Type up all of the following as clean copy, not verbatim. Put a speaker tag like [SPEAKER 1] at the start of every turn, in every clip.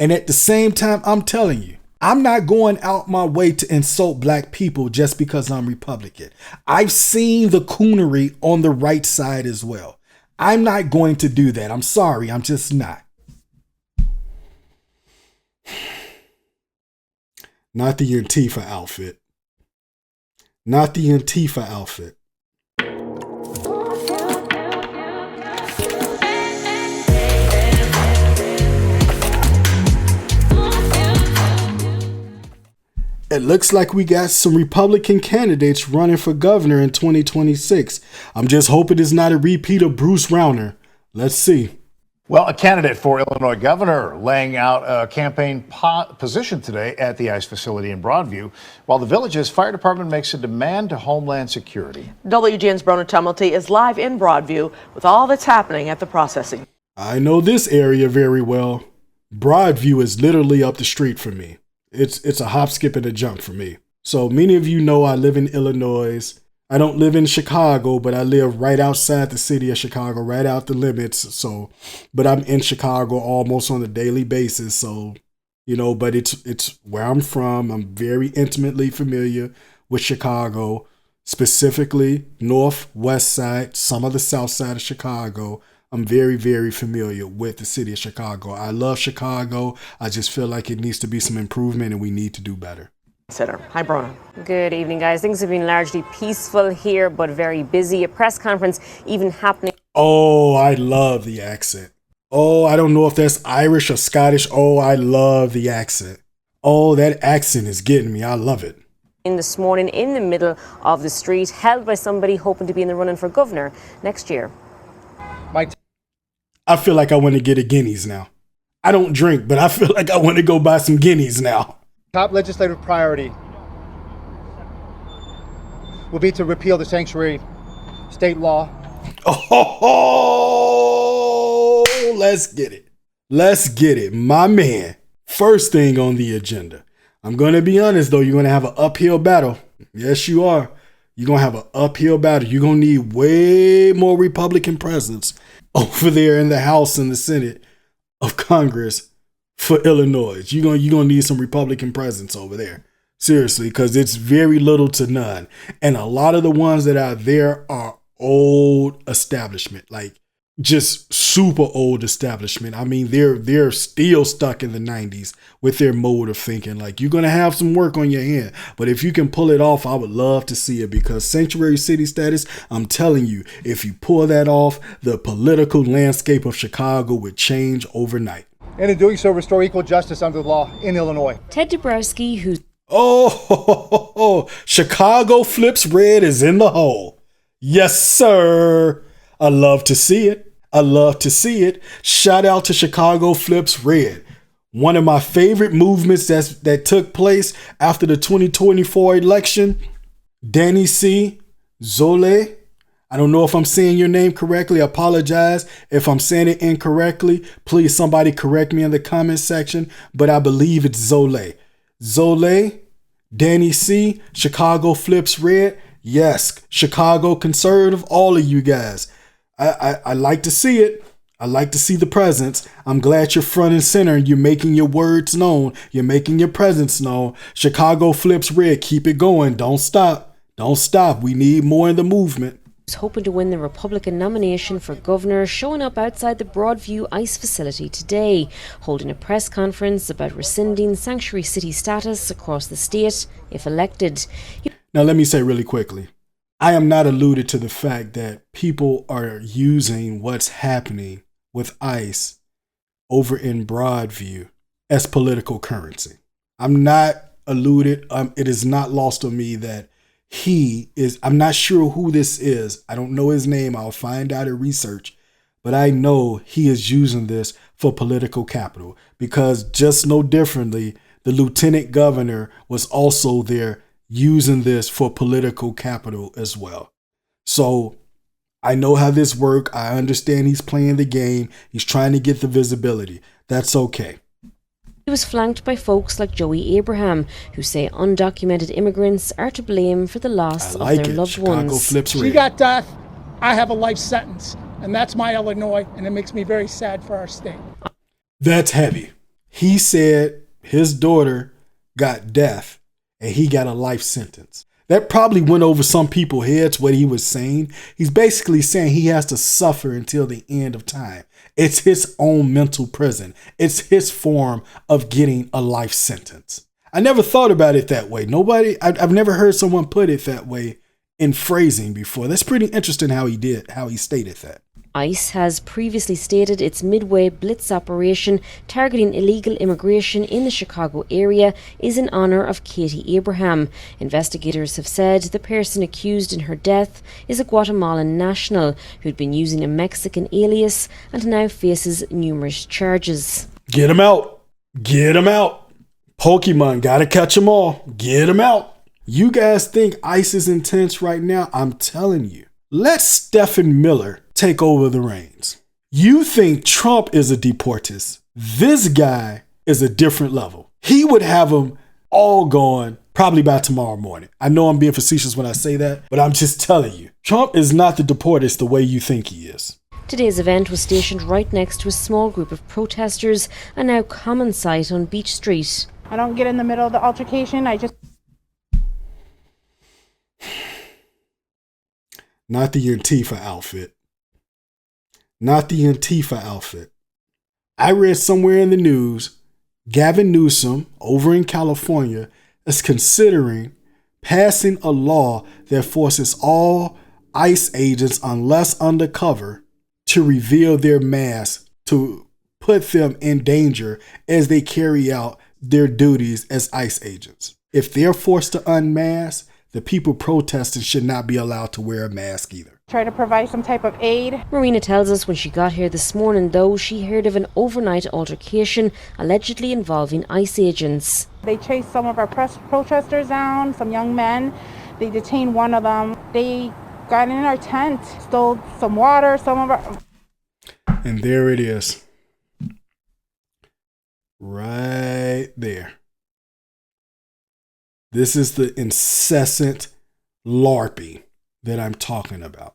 [SPEAKER 1] And at the same time, I'm telling you, I'm not going out my way to insult black people just because I'm Republican. I've seen the coonery on the right side as well. I'm not going to do that. I'm sorry. I'm just not. Not the Antifa outfit. Not the Antifa outfit. It looks like we got some Republican candidates running for governor in 2026. I'm just hoping it's not a repeat of Bruce Rauner. Let's see.
[SPEAKER 2] Well, a candidate for Illinois governor laying out a campaign position today at the ICE facility in Broadview, while the village's fire department makes a demand to Homeland Security.
[SPEAKER 3] WGN's Brona Tumulty is live in Broadview with all that's happening at the processing.
[SPEAKER 1] I know this area very well. Broadview is literally up the street from me. It's a hop, skip, and a jump for me. So many of you know I live in Illinois. I don't live in Chicago, but I live right outside the city of Chicago, right out the limits. So, but I'm in Chicago almost on a daily basis. So, you know, but it's where I'm from. I'm very intimately familiar with Chicago, specifically north, west side, some of the south side of Chicago. I'm very, very familiar with the city of Chicago. I love Chicago. I just feel like it needs to be some improvement and we need to do better.
[SPEAKER 3] Hi, Brona.
[SPEAKER 4] Good evening, guys. Things have been largely peaceful here, but very busy. A press conference even happening.
[SPEAKER 1] Oh, I love the accent. Oh, I don't know if that's Irish or Scottish. Oh, I love the accent. Oh, that accent is getting me. I love it.
[SPEAKER 4] This morning in the middle of the street, held by somebody hoping to be in the running for governor next year.
[SPEAKER 1] I feel like I want to get a Guinness now. I don't drink, but I feel like I want to go buy some Guinness now.
[SPEAKER 5] Top legislative priority will be to repeal the sanctuary state law.
[SPEAKER 1] Oh, let's get it. Let's get it. My man. First thing on the agenda. I'm going to be honest, though. You're going to have an uphill battle. Yes, you are. You're going to have an uphill battle. You're going to need way more Republican presence over there in the House and the Senate of Congress for Illinois. You're going to need some Republican presence over there. Seriously, because it's very little to none. And a lot of the ones that are there are old establishment, like just super old establishment. I mean, they're still stuck in the 90s with their mode of thinking. Like, you're going to have some work on your hand. But if you can pull it off, I would love to see it, because sanctuary city status, I'm telling you, if you pull that off, the political landscape of Chicago would change overnight.
[SPEAKER 5] And in doing so, restore equal justice under the law in Illinois.
[SPEAKER 4] Ted Dabrowski, who's...
[SPEAKER 1] Chicago flips red is in the hole. Yes, sir. I love to see it. I love to see it. Shout out to Chicago Flips Red. One of my favorite movements that took place after the 2024 election. Danny C. Zole. I don't know if I'm saying your name correctly. I apologize if I'm saying it incorrectly. Please, somebody correct me in the comment section. But I believe it's Zole. Zole, Danny C., Chicago Flips Red. Yes, Chicago conservative, all of you guys. I like to see it. I like to see the presence. I'm glad you're front and center and you're making your words known. You're making your presence known. Chicago Flips Red. Keep it going. Don't stop. Don't stop. We need more in the movement.
[SPEAKER 4] Hoping to win the Republican nomination for governor, showing up outside the Broadview ICE facility today, holding a press conference about rescinding sanctuary city status across the state if elected.
[SPEAKER 1] Now, let me say really quickly, I am not alluded to the fact that people are using what's happening with ICE over in Broadview as political currency. I'm not alluded. It is not lost on me that I'm not sure who this is. I don't know his name. I'll find out in research. But I know he is using this for political capital, because just no differently, the lieutenant governor was also there using this for political capital as well. So I know how this works. I understand he's playing the game. He's trying to get the visibility. That's okay.
[SPEAKER 4] He was flanked by folks like Joey Abraham, who say undocumented immigrants are to blame for the loss of their loved ones.
[SPEAKER 6] She got death. I have a life sentence. And that's my Illinois. And it makes me very sad for our state.
[SPEAKER 1] That's heavy. He said his daughter got death and he got a life sentence. That probably went over some people's heads what he was saying. He's basically saying he has to suffer until the end of time. It's his own mental prison. It's his form of getting a life sentence. I never thought about it that way. I've never heard someone put it that way in phrasing before. That's pretty interesting how he stated that.
[SPEAKER 4] ICE has previously stated its midway blitz operation targeting illegal immigration in the Chicago area is in honour of Katie Abraham. Investigators have said the person accused in her death is a Guatemalan national who'd been using a Mexican alias and now faces numerous charges.
[SPEAKER 1] Get him out. Get him out. Pokemon, gotta catch them all. Get them out. You guys think ICE is intense right now? I'm telling you. Let Stephen Miller take over the reins. You think Trump is a deportist. This guy is a different level. He would have them all gone probably by tomorrow morning. I know I'm being facetious when I say that, but I'm just telling you. Trump is not the deportist the way you think he is.
[SPEAKER 4] Today's event was stationed right next to a small group of protesters, a now common sight on Beach Street.
[SPEAKER 7] I don't get in the middle of the altercation. I just...
[SPEAKER 1] Not the Antifa outfit. Not the Antifa outfit. I read somewhere in the news, Gavin Newsom over in California is considering passing a law that forces all ICE agents, unless undercover, to reveal their masks to put them in danger as they carry out their duties as ICE agents. If they're forced to unmask, the people protesting should not be allowed to wear a mask either.
[SPEAKER 7] Try to provide some type of aid.
[SPEAKER 4] Marina tells us when she got here this morning, though, she heard of an overnight altercation allegedly involving ICE agents.
[SPEAKER 7] They chased some of our protesters down, some young men. They detained one of them. They got in our tent, stole some water, some of our...
[SPEAKER 1] And there it is. Right there. This is the incessant LARPing that I'm talking about.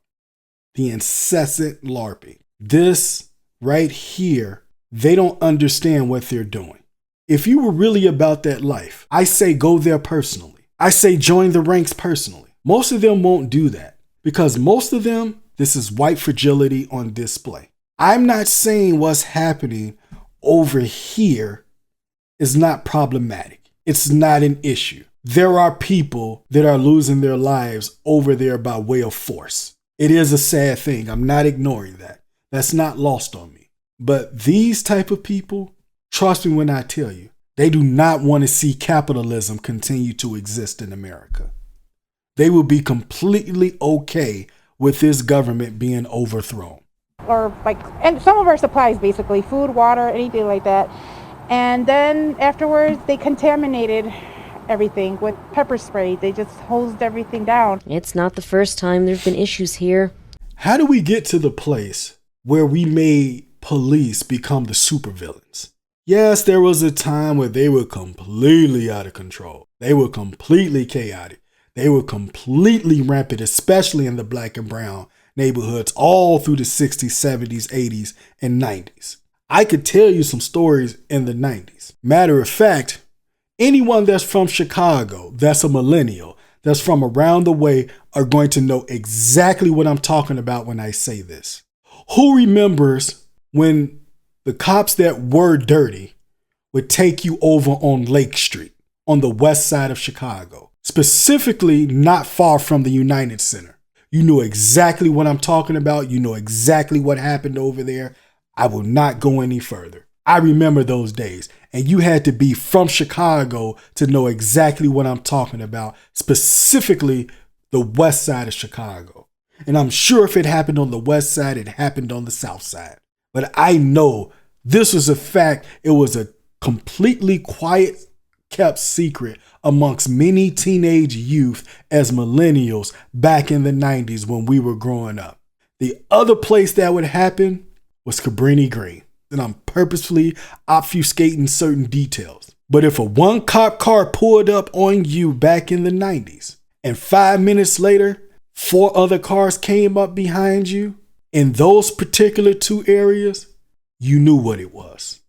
[SPEAKER 1] The incessant LARPing. This right here, they don't understand what they're doing. If you were really about that life, I say go there personally. I say join the ranks personally. Most of them won't do that because most of them, this is white fragility on display. I'm not saying what's happening over here is not problematic. It's not an issue. There are people that are losing their lives over there by way of force. It is a sad thing. I'm not ignoring that. That's not lost on me. But these type of people, trust me when I tell you, they do not want to see capitalism continue to exist in America. They will be completely okay with this government being overthrown.
[SPEAKER 7] And some of our supplies, basically, food, water, anything like that. And then afterwards, they contaminated everything with pepper spray. They just hosed everything down.
[SPEAKER 4] It's not the first time there have been issues here.
[SPEAKER 1] How do we get to the place where we made police become the supervillains? Yes, there was a time where they were completely out of control. They were completely chaotic. They were completely rampant, especially in the black and brown neighborhoods all through the 60s, 70s, 80s, and 90s. I could tell you some stories in the 90s. Matter of fact, anyone that's from Chicago, that's a millennial, that's from around the way are going to know exactly what I'm talking about when I say this. Who remembers when the cops that were dirty would take you over on Lake Street on the west side of Chicago, specifically not far from the United Center? You know exactly what I'm talking about. You know exactly what happened over there. I will not go any further. I remember those days, and you had to be from Chicago to know exactly what I'm talking about, specifically the west side of Chicago. And I'm sure if it happened on the west side, it happened on the south side. But I know this was a fact. It was a completely quiet, kept secret amongst many teenage youth as millennials back in the 90s when we were growing up. The other place that would happen was Cabrini Green. And I'm purposefully obfuscating certain details. But if a one cop car pulled up on you back in the 90s and 5 minutes later, 4 other cars came up behind you in those particular 2 areas, you knew what it was.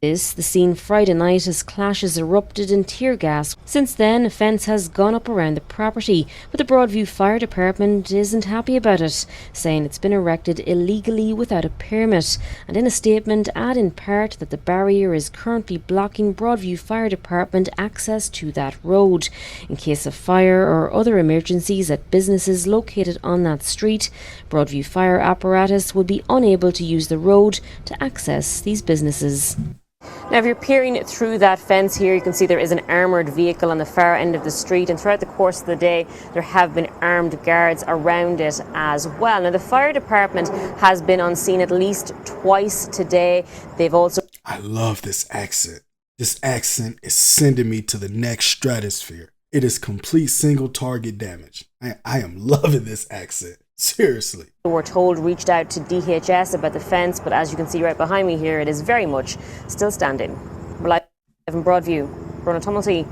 [SPEAKER 4] The scene Friday night as clashes erupted in tear gas. Since then, a fence has gone up around the property, but the Broadview Fire Department isn't happy about it, saying it's been erected illegally without a permit, and in a statement add in part that the barrier is currently blocking Broadview Fire Department access to that road. In case of fire or other emergencies at businesses located on that street, Broadview Fire apparatus would be unable to use the road to access these businesses. Now, if you're peering through that fence here, you can see there is an armoured vehicle on the far end of the street, and throughout the course of the day there have been armed guards around it as well. Now, the fire department has been on scene at least twice today. They've also...
[SPEAKER 1] I love this accent. This accent is sending me to the next stratosphere. It is complete single target damage. I am loving this accent. Seriously.
[SPEAKER 4] We're told reached out to DHS about the fence, but as you can see right behind me here, it is very much still standing. We're live in Broadview. Bronagh Tumulty,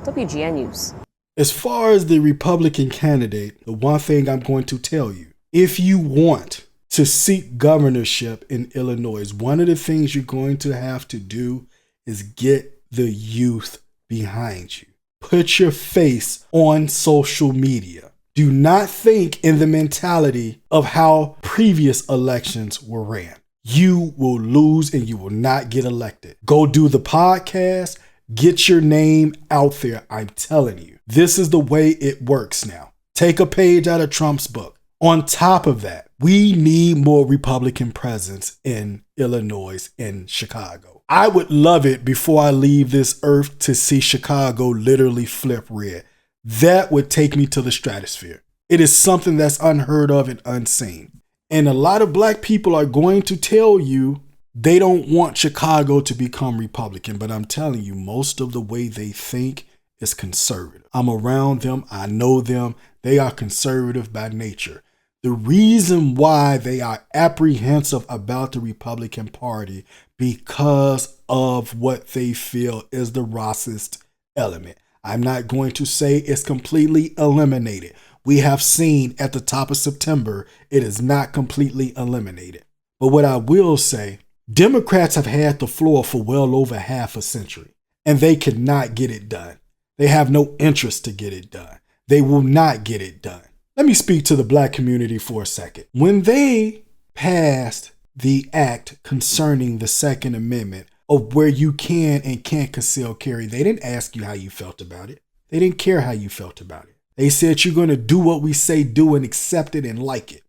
[SPEAKER 4] WGN News.
[SPEAKER 1] As far as the Republican candidate, the one thing I'm going to tell you, if you want to seek governorship in Illinois, one of the things you're going to have to do is get the youth behind you. Put your face on social media. Do not think in the mentality of how previous elections were ran. You will lose and you will not get elected. Go do the podcast. Get your name out there. I'm telling you, this is the way it works now. Take a page out of Trump's book. On top of that, we need more Republican presence in Illinois and Chicago. I would love it before I leave this earth to see Chicago literally flip red. That would take me to the stratosphere. It is something that's unheard of and unseen. And a lot of black people are going to tell you they don't want Chicago to become Republican, but I'm telling you, most of the way they think is conservative. I'm around them. I know them. They are conservative by nature. The reason why they are apprehensive about the Republican Party because of what they feel is the racist element. I'm not going to say it's completely eliminated. We have seen at the top of September, it is not completely eliminated. But what I will say, Democrats have had the floor for well over half a century, and they cannot get it done. They have no interest to get it done. They will not get it done. Let me speak to the black community for a second. When they passed the act concerning the Second Amendment, of where you can and can't conceal carry, they didn't ask you how you felt about it. They didn't care how you felt about it. They said you're going to do what we say do and accept it and like it.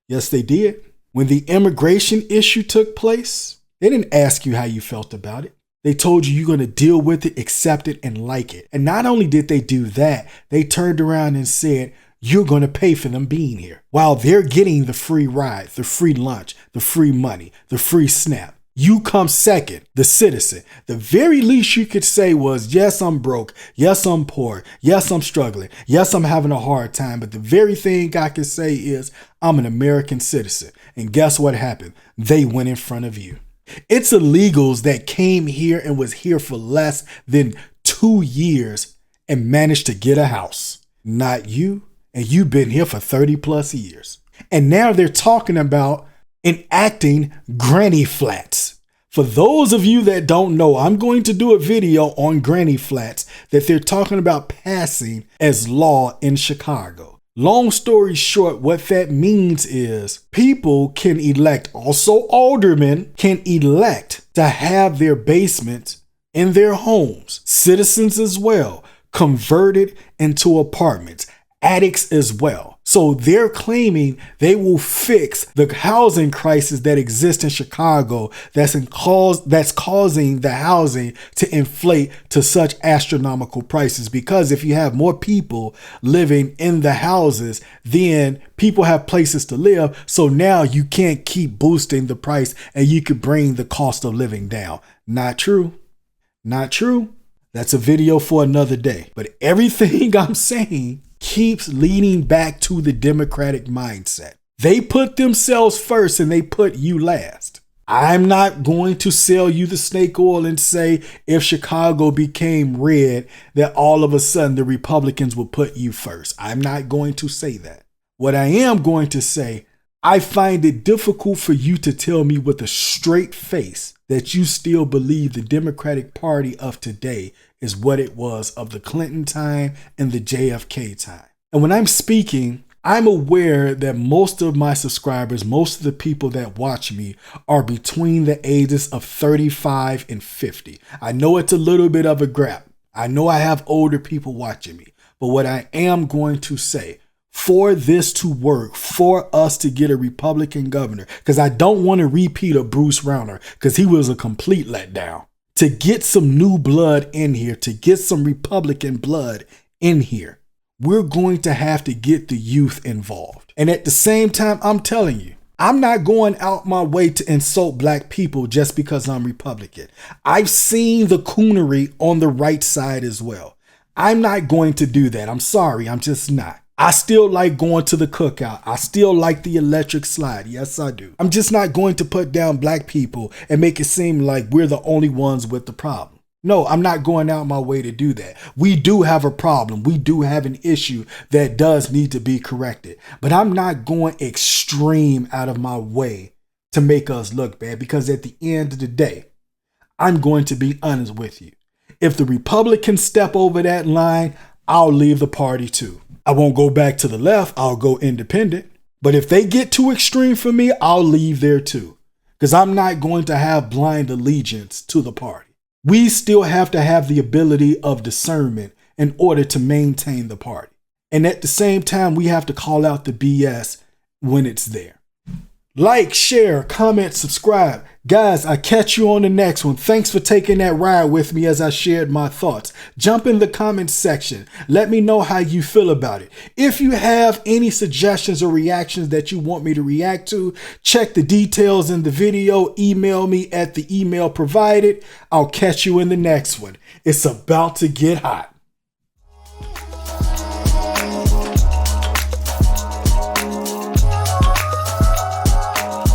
[SPEAKER 1] Yes, they did. When the immigration issue took place, they didn't ask you how you felt about it. They told you you're going to deal with it, accept it, and like it. And not only did they do that, they turned around and said, you're going to pay for them being here. While they're getting the free ride, the free lunch, the free money, the free SNAP. You come second, the citizen. The very least you could say was, yes, I'm broke. Yes, I'm poor. Yes, I'm struggling. Yes, I'm having a hard time. But the very thing I can say is I'm an American citizen. And guess what happened? They went in front of you. It's illegals that came here and was here for less than 2 years and managed to get a house. Not you. And you've been here for 30 plus years. And now they're talking about enacting granny flats. For those of you that don't know, I'm going to do a video on granny flats that they're talking about passing as law in Chicago. Long story short, what that means is people can elect, also aldermen can elect to have their basements in their homes, citizens as well, converted into apartments, attics as well. So they're claiming they will fix the housing crisis that exists in Chicago that's causing the housing to inflate to such astronomical prices. Because if you have more people living in the houses, then people have places to live. So now you can't keep boosting the price and you could bring the cost of living down. Not true. Not true. That's a video for another day. But everything I'm saying keeps leading back to the Democratic mindset. They put themselves first and they put you last. I'm not going to sell you the snake oil and say if Chicago became red, that all of a sudden the Republicans will put you first. I'm not going to say that. What I am going to say, I find it difficult for you to tell me with a straight face that you still believe the Democratic Party of today is what it was of the Clinton time and the JFK time. And when I'm speaking, I'm aware that most of my subscribers, most of the people that watch me are between the ages of 35 and 50. I know it's a little bit of a grab. I know I have older people watching me. But what I am going to say, for this to work, for us to get a Republican governor, because I don't want to repeat a Bruce Rauner, because he was a complete letdown. To get some new blood in here, to get some Republican blood in here, we're going to have to get the youth involved. And at the same time, I'm telling you, I'm not going out my way to insult black people just because I'm Republican. I've seen the coonery on the right side as well. I'm not going to do that. I'm sorry, I'm just not. I still like going to the cookout. I still like the electric slide. Yes, I do. I'm just not going to put down black people and make it seem like we're the only ones with the problem. No, I'm not going out my way to do that. We do have a problem. We do have an issue that does need to be corrected. But I'm not going extreme out of my way to make us look bad, because at the end of the day, I'm going to be honest with you. If the Republicans step over that line, I'll leave the party too. I won't go back to the left. I'll go independent. But if they get too extreme for me, I'll leave there too, because I'm not going to have blind allegiance to the party. We still have to have the ability of discernment in order to maintain the party. And at the same time, we have to call out the BS when it's there. Like, share, comment, subscribe. Guys, I catch you on the next one. Thanks for taking that ride with me as I shared my thoughts. Jump in the comments section. Let me know how you feel about it. If you have any suggestions or reactions that you want me to react to, check the details in the video. Email me at the email provided. I'll catch you in the next one. It's about to get hot.